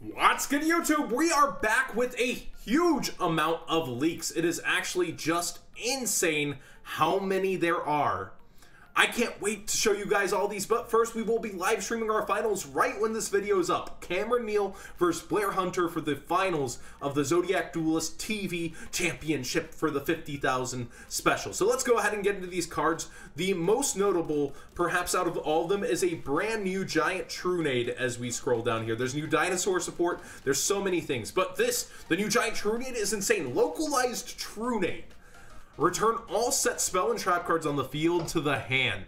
What's good, YouTube? We are back with a huge amount of leaks. It is actually just insane how many there are. I can't wait to show you guys all these, but first we will be live streaming our finals right when this video is up. Cameron Neal versus Blair Hunter for the finals of the Zodiac Duelist TV Championship for the 50,000 special. So let's go ahead and get into these cards. The most notable, perhaps out of all of them, is a brand new giant Trunade as we scroll down here. There's new dinosaur support. There's so many things, but the new giant Trunade is insane. Localized Trunade. Return all set spell and trap cards on the field to the hand.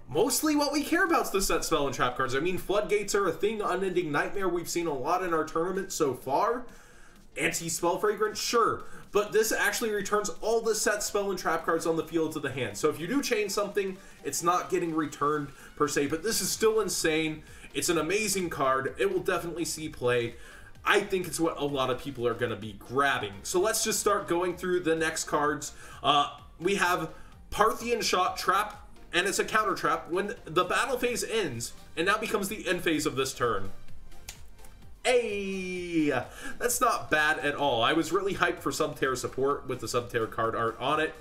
Mostly what we care about is the set spell and trap cards. I mean, floodgates are a thing, unending nightmare. We've seen a lot in our tournament so far. Anti-spell fragrance, sure. But this actually returns all the set spell and trap cards on the field to the hand. So if you do change something, it's not getting returned per se. But this is still insane. It's an amazing card. It will definitely see play. I think it's what a lot of people are going to be grabbing. So let's just start going through the next cards. We have Parthian Shot Trap, and it's a counter trap. When the battle phase ends, it now becomes the end phase of this turn. Hey, that's not bad at all. I was really hyped for Subterra support with the Subterra card art on it.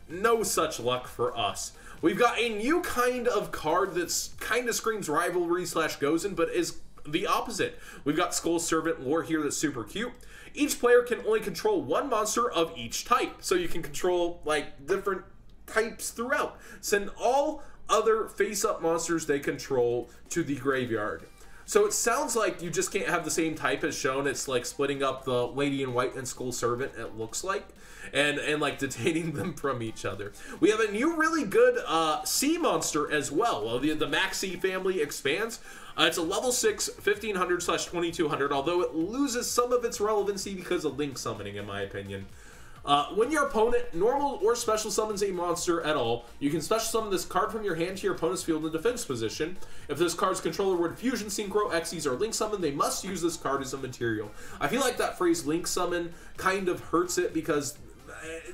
No such luck for us. We've got a new kind of card that's kind of screams rivalry / Gozen, but is the opposite. We've got Skull Servant lore here that's super cute. Each player can only control one monster of each type, so you can control like different types throughout. Send all other face-up monsters they control to the graveyard. So it sounds like you just can't have the same type as shown. It's like splitting up the Lady in White and Skull Servant, it looks like, and like detaining them from each other. We have a new really good sea monster as well. The Maxi family expands. It's a level 6 1500 / 2200, although it loses some of its relevancy because of link summoning, in my opinion. When your opponent normal or special summons a monster at all, you can special summon this card from your hand to your opponent's field in defense position. If this card's controller would fusion, synchro, Xyz, or link summon, they must use this card as a material. I feel like that phrase link summon kind of hurts it because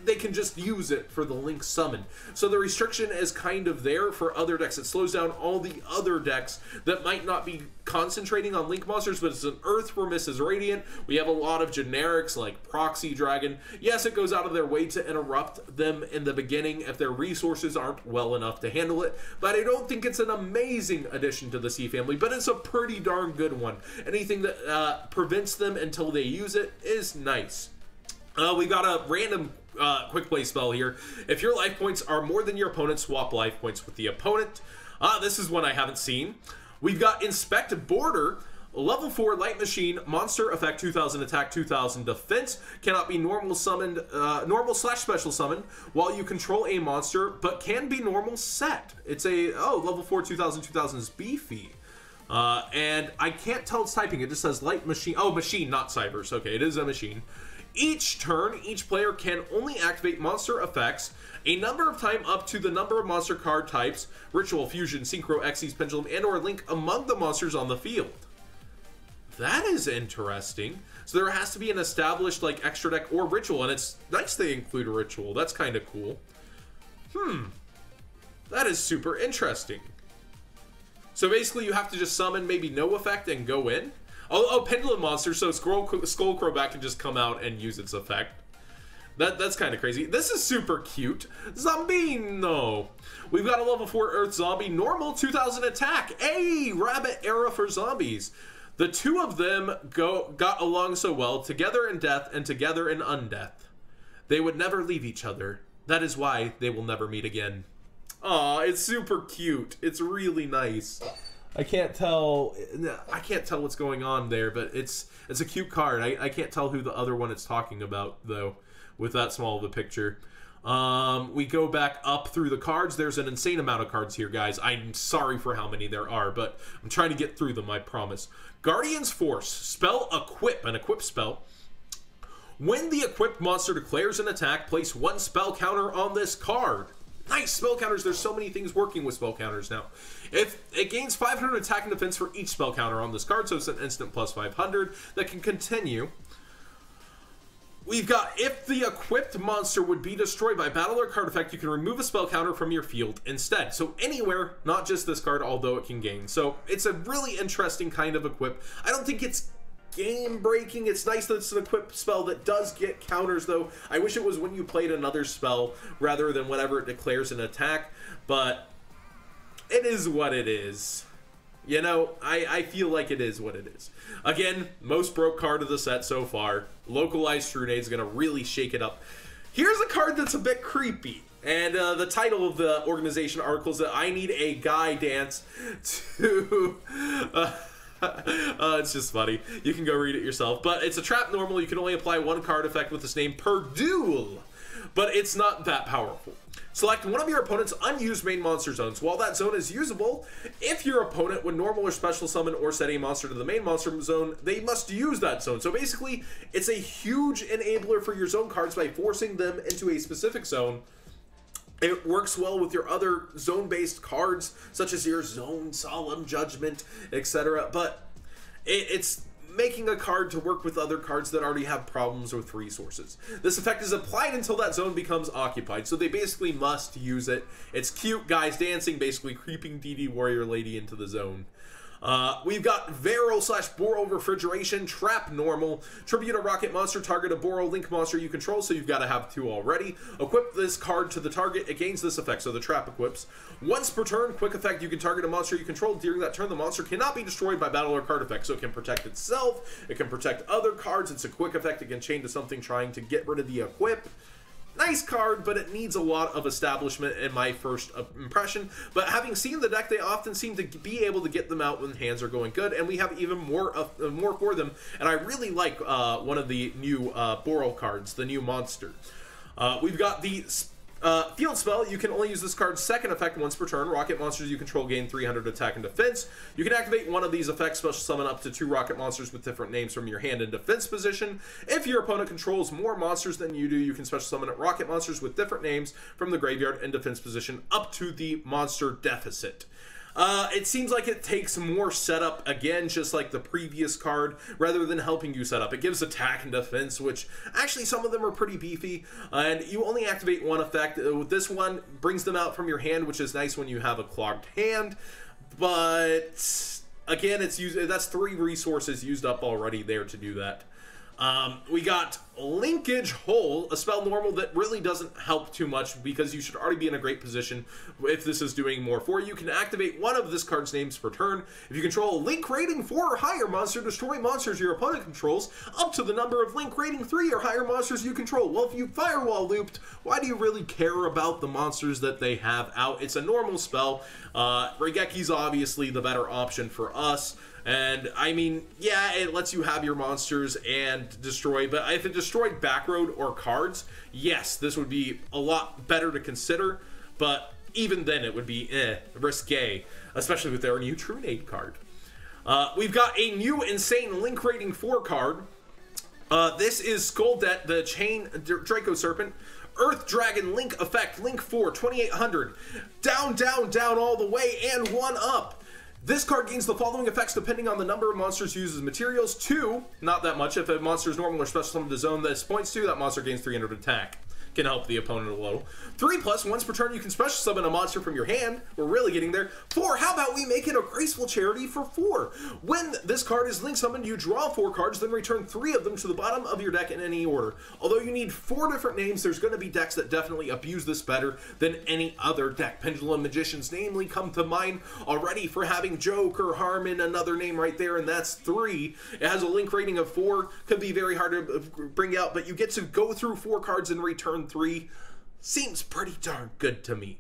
they can just use it for the link summon. So the restriction is kind of there for other decks. It slows down all the other decks that might not be concentrating on link monsters, but it's an Earth for Mrs. Radiant. We have a lot of generics like Proxy Dragon. Yes, it goes out of their way to interrupt them in the beginning if their resources aren't well enough to handle it, but I don't think it's an amazing addition to the Sea family, but it's a pretty darn good one. Anything that prevents them until they use it is nice. We got a random quick play spell here. If your life points are more than your opponent, swap life points with the opponent. This is one I haven't seen. We've got Inspect Border, level 4 light machine, monster effect 2000 attack, 2000 defense. Cannot be normal summoned, normal / special summoned while you control a monster, but can be normal set. It's a, level 4 2000 is beefy. And I can't tell its typing. It just says light machine. Oh, machine, not cybers. Okay, it is a machine. Each turn, each player can only activate monster effects a number of times up to the number of monster card types, ritual, fusion, synchro, Xyz, pendulum, and or link among the monsters on the field. That is interesting. So there has to be an established like extra deck or ritual, and it's nice they include a ritual. That's kind of cool. That is super interesting. So basically you have to just summon maybe no effect and go in. Oh, pendulum monster, so Skullcrowback can just come out and use its effect. That's kind of crazy. This is super cute. Zombino. We've got a level 4 Earth Zombie, normal 2000 attack. Hey, Rabbit Era for zombies. The two of them got along so well, together in death and together in undeath. They would never leave each other. That is why they will never meet again. Aw, it's super cute. It's really nice. I can't tell what's going on there, but it's a cute card. I can't tell who the other one it's talking about, though, with that small of a picture. We go back up through the cards. There's an insane amount of cards here, guys. I'm sorry for how many there are, but I'm trying to get through them, I promise. Guardian's Force. Spell Equip, an equip spell. When the equipped monster declares an attack, place 1 spell counter on this card. Nice spell counters. There's so many things working with spell counters now. If it gains 500 attack and defense for each spell counter on this card, so it's an instant plus 500 that can continue. We've got, if the equipped monster would be destroyed by battle or card effect, you can remove a spell counter from your field instead. So anywhere, not just this card, although it can gain. So it's a really interesting kind of equip. I don't think it's game breaking. It's nice that it's an equipped spell that does get counters, though. I wish it was when you played another spell rather than whenever it declares an attack, but it is what it is. You know, I feel like it is what it is. Again, most broke card of the set so far. Localized Trunade is going to really shake it up. Here's a card that's a bit creepy. And the title of the organization article is that I need a guy dance to... it's just funny. You can go read it yourself. But it's a trap normal. You can only apply one card effect with this name per duel. But it's not that powerful. Select one of your opponent's unused main monster zones. While that zone is usable, if your opponent would normal or special summon or set a monster to the main monster zone, they must use that zone. So basically, it's a huge enabler for your zone cards by forcing them into a specific zone. It works well with your other zone-based cards, such as your Zone, Solemn Judgment, etc. But it's making a card to work with other cards that already have problems with resources. This effect is applied until that zone becomes occupied, so they basically must use it. It's cute guys dancing, basically creeping DD Warrior Lady into the zone. We've got Varel/Boral Refrigeration, Trap Normal, tribute a Rokket monster, target a Boral Link monster you control, so you've got to have 2 already. Equip this card to the target, it gains this effect, so the trap equips. Once per turn, quick effect, you can target a monster you control. During that turn, the monster cannot be destroyed by battle or card effects, so it can protect itself, it can protect other cards, it's a quick effect, it can chain to something trying to get rid of the equip. Nice card, but it needs a lot of establishment in my first impression. But having seen the deck, they often seem to be able to get them out when hands are going good, and we have even more for them. And I really like one of the new Boral cards, the new monster. We've got the Field Spell. You can only use this card's second effect once per turn. Rokket monsters you control gain 300 attack and defense. You can activate one of these effects, special summon up to 2 Rokket monsters with different names from your hand in defense position. If your opponent controls more monsters than you do, you can special summon Rokket monsters with different names from the graveyard in defense position up to the monster deficit. It seems like it takes more setup, again, just like the previous card, rather than helping you set up. It gives attack and defense, which actually some of them are pretty beefy, and you only activate one effect. This one brings them out from your hand, which is nice when you have a clogged hand, but again, that's 3 resources used up already there to do that. We got Linkage Hole, a spell normal that really doesn't help too much because you should already be in a great position if this is doing more for you. You can activate one of this card's names per turn. If you control a Link rating 4 or higher monster, destroy monsters your opponent controls up to the number of Link rating 3 or higher monsters you control. Well, if you Firewall looped, why do you really care about the monsters that they have out? It's a normal spell. Rogetti's obviously the better option for us. And, I mean, yeah, it lets you have your monsters and destroy, but if it destroyed Backroad or cards, yes, this would be a lot better to consider, but even then it would be risque, especially with their new Trunade card. We've got a new insane Link rating 4 card. This is Skulldet, the Chain Draco Serpent. Earth Dragon Link effect, Link 4, 2800. Down, down, down all the way, and 1 up. This card gains the following effects depending on the number of monsters used as materials. 2, not that much. If a monster is normal or special summoned to zone this points to, that monster gains 300 attack. Can help the opponent a little. 3+, once per turn you can special summon a monster from your hand. We're really getting there. 4, how about we make it a graceful charity for 4? When this card is link summoned, you draw 4 cards, then return 3 of them to the bottom of your deck in any order. Although you need 4 different names, there's going to be decks that definitely abuse this better than any other deck. Pendulum Magicians namely come to mind already for having Joker, Harmon, another name right there, and that's 3. It has a link rating of 4, could be very hard to bring out, but you get to go through 4 cards and return 3. Seems pretty darn good to me.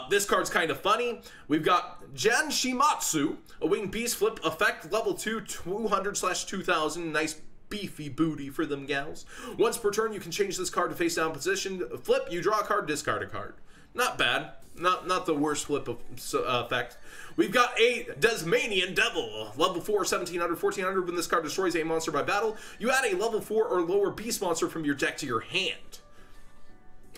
This card's kind of funny. We've got Janshimatsu, a winged beast flip effect, level 2, 200/2000. Nice beefy booty for them gals. Once per turn, you can change this card to face down position. Flip, you draw a card, discard a card. Not bad. Not the worst flip effect. We've got a Desmanian Devil, level 4, 1700, 1400. When this card destroys a monster by battle, you add a level 4 or lower beast monster from your deck to your hand.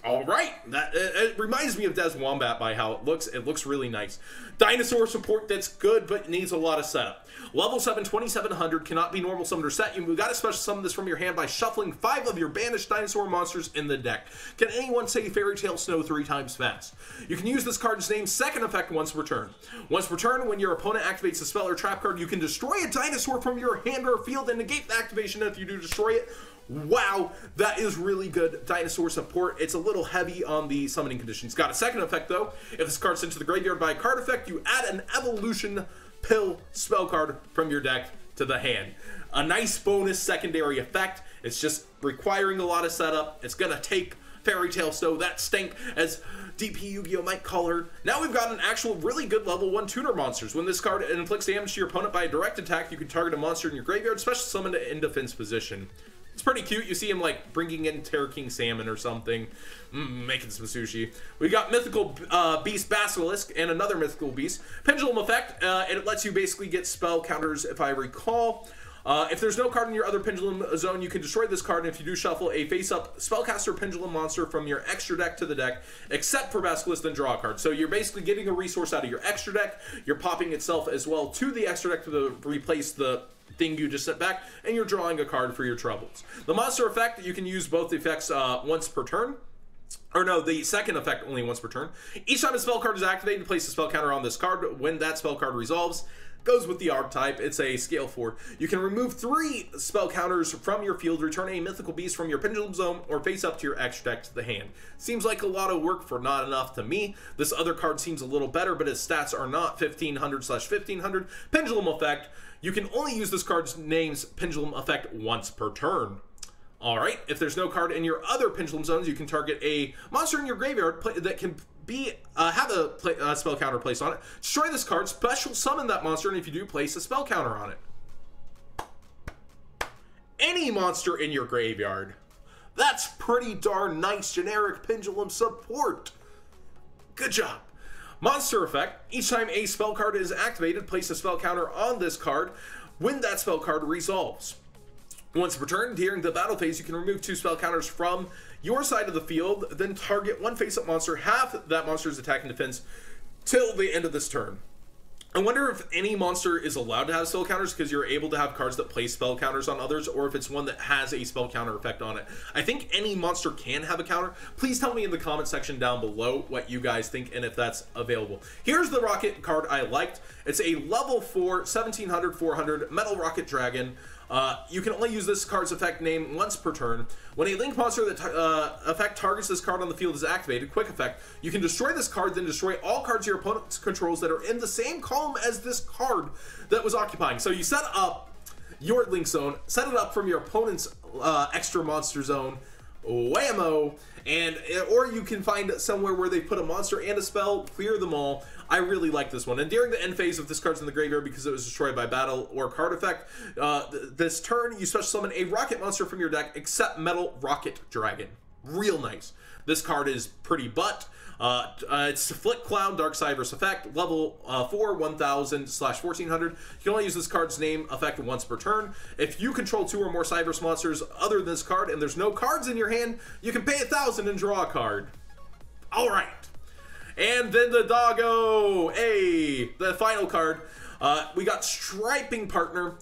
All right, that it reminds me of Des Wombat by how it looks. It looks really nice. Dinosaur support that's good, but needs a lot of setup. Level 7, 2700, cannot be normal summoned or set. You got to special summon this from your hand by shuffling 5 of your banished dinosaur monsters in the deck. Can anyone say Fairy Tale Snow 3 times fast? You can use this card's name second effect once per turn. Once per turn, when your opponent activates a spell or trap card, you can destroy a dinosaur from your hand or field and negate the activation if you do destroy it. Wow, that is really good dinosaur support. It's a little heavy on the summoning conditions. Got a second effect though. If this card's sent to the graveyard by a card effect, you add an evolution pill spell card from your deck to the hand. A nice bonus secondary effect. It's just requiring a lot of setup. It's gonna take Fairy Tale Snow, that stink, as DP Yu-Gi-Oh might call her. Now we've got an actual really good level 1 tuner monsters. When this card inflicts damage to your opponent by a direct attack, you can target a monster in your graveyard, special summon it in defense position. It's pretty cute. You see him like bringing in Terror King Salmon or something, making some sushi. We got Mythical Beast Basilisk and another Mythical Beast. Pendulum effect, it lets you basically get spell counters if I recall. If there's no card in your other Pendulum zone, you can destroy this card, and if you do shuffle a face-up Spellcaster Pendulum monster from your extra deck to the deck, except for Basilisk, then draw a card. So you're basically getting a resource out of your extra deck, you're popping itself as well to the extra deck to replace the thing you just sent back, and you're drawing a card for your troubles. The monster effect, you can use both effects once per turn. Or no, the second effect only once per turn. Each time a spell card is activated, place a spell counter on this card. When that spell card resolves, goes with the archetype. It's a scale 4. You can remove 3 spell counters from your field, return a mythical beast from your pendulum zone, or face up to your extra deck to the hand. Seems like a lot of work for not enough to me. This other card seems a little better, but its stats are not 1500/1500. Pendulum effect. You can only use this card's name's pendulum effect once per turn. Alright, if there's no card in your other pendulum zones, you can target a monster in your graveyard that can have a spell counter placed on it. Destroy this card, special summon that monster, and if you do, place a spell counter on it. Any monster in your graveyard. That's pretty darn nice generic pendulum support. Good job. Monster effect. Each time a spell card is activated, place a spell counter on this card when that spell card resolves. Once per turn, during the battle phase, you can remove 2 spell counters from your side of the field, then target 1 face-up monster, half that monster's attack and defense, till the end of this turn. I wonder if any monster is allowed to have spell counters because you're able to have cards that place spell counters on others, or if it's one that has a spell counter effect on it. I think any monster can have a counter. Please tell me in the comment section down below what you guys think and if that's available. Here's the Rokket card I liked. It's a level 4, 1700/400 Metal Rocket Dragon. You can only use this card's effect name once per turn. When a link monster that effect targets this card on the field is activated, quick effect, you can destroy this card, then destroy all cards your opponent controls that are in the same column as this card that was occupying. So you set up your link zone, set it up from your opponent's extra monster zone, whammo, or you can find somewhere where they put a monster and a spell, clear them all. I really like this one. And during the end phase, if this card's in the graveyard because it was destroyed by battle or card effect, this turn you special summon a Rokket monster from your deck except Metal Rocket Dragon. Real nice. This card is pretty butt. It's Flick Cloud, Dark Cyber's effect, level 4, 1000/1400. You can only use this card's name effect once per turn. If you control 2 or more Cyber's monsters other than this card and there's no cards in your hand, you can pay 1000 and draw a card. Alright. And then the doggo, hey, the final card. We got Striping Partner.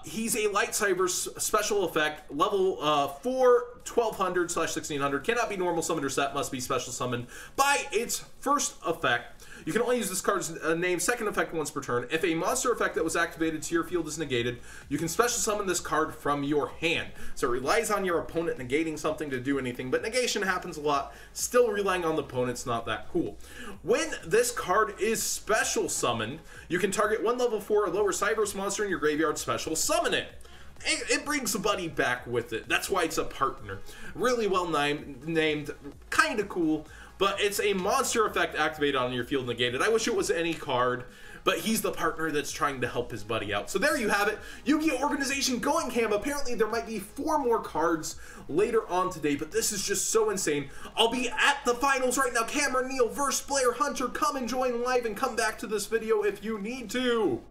He's a Lightsaber's special effect, level 4, 1200/1600. Cannot be normal summoned or set, must be special summoned by its first effect. You can only use this card's name second effect once per turn. If a monster effect that was activated to your field is negated, you can special summon this card from your hand. So it relies on your opponent negating something to do anything, but negation happens a lot. Still relying on the opponent's not that cool. When this card is special summoned, you can target 1 level 4 or lower Cyber's monster in your graveyard, special summon it. It brings a buddy back with it. That's why it's a partner. Really well named, kind of cool. But it's a monster effect activated on your field negated. I wish it was any card, but he's the partner that's trying to help his buddy out. So there you have it. Yu-Gi-Oh! Organization going ham. Apparently there might be 4 more cards later on today, but this is just so insane. I'll be at the finals right now. Cameron Neal versus Blair Hunter. Come and join live and come back to this video if you need to.